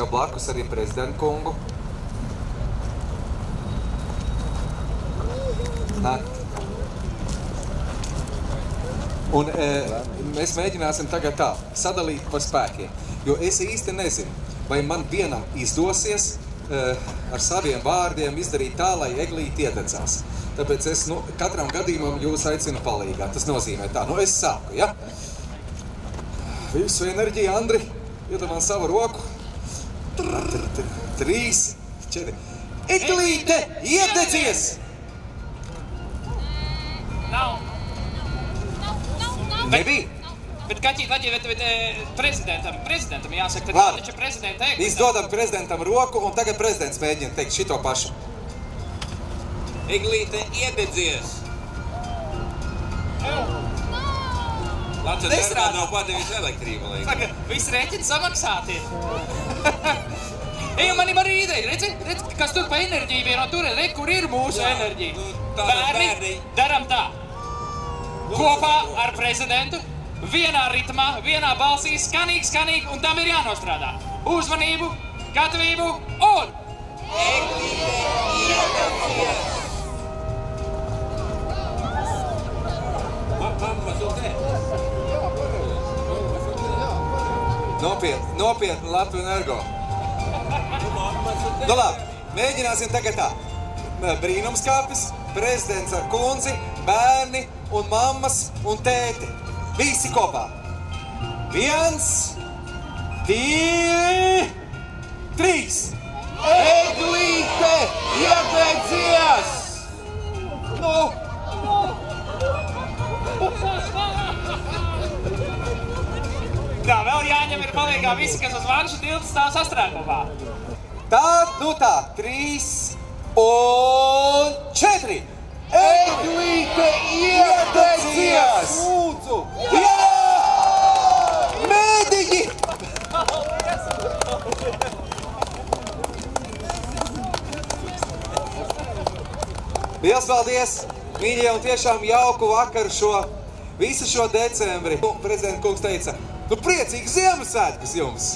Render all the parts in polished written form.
sev blakus arī prezidentu kungu. Un mēs mēģināsim tagad tā, sadalīt pa spēkiem, jo es īsti nezinu, vai man vienam izdosies ar saviem vārdiem izdarīt tā, lai Eglīte iededzās. Tāpēc es katram gadījumam jūs aicinu palīgā. Tas nozīmē tā, es sāku, ja? Visu enerģiju, Andri, iedod man savu roku. 3, 4. Eglīte, iededzies! Nav. Nebija? Bet kaķīt, prezidentam jāsaka, tad Labi. viņš ir prezidenta Eglīte. Izdodam prezidentam roku, un tagad prezidents mēģina teikt šito pašu. Eglīte, iededzies! Latvijas darbā nav padevis elektrība, laikam. Saka, visi rēķini samaksāti. Ej, man ir arī ideja, redzi, kas tur pa enerģiju vieno tur, kur ir mūsu enerģija. Bērni, daram tā. Kopā ar prezidentu, vienā ritmā, vienā balsī, skanīgi, un tam ir jānostrādā. Uzmanību, gatavību un... Eglīte, iededzies! Mammas un tētis. Nopietni Latviju Energo. Labi, mēģināsim tagad tā. Brīnumskapis, prezidents ar kundzi, bērni un mammas un tēti. Visi kopā. 1, 2, 3. Eglīte, iededzies! Tā, vēl jāņem ir palīgā visi, kas uz vanšu tilta stāv sastrēgumā. Tā, 3 un 4. Eglīte, iededzies! Lūdzu! Jā! Mēdīgi! Liels paldies! Mīļie, un tiešām jauku vakaru visu šo decembri. Prezidenta kungs teica, priecīgs Ziemassvētkus jums!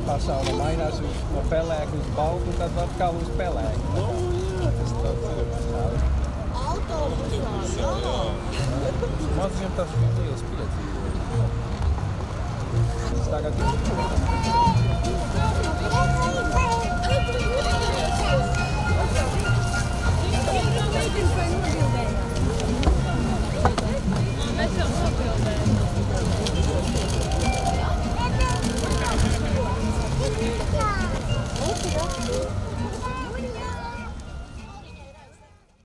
Pasaule mainās no pelēka uz baltu, tad atkal uz pelēku. Tas tāds ir. Autobusās, jā. Maziem tas bija liels piedzīvojums. Tagad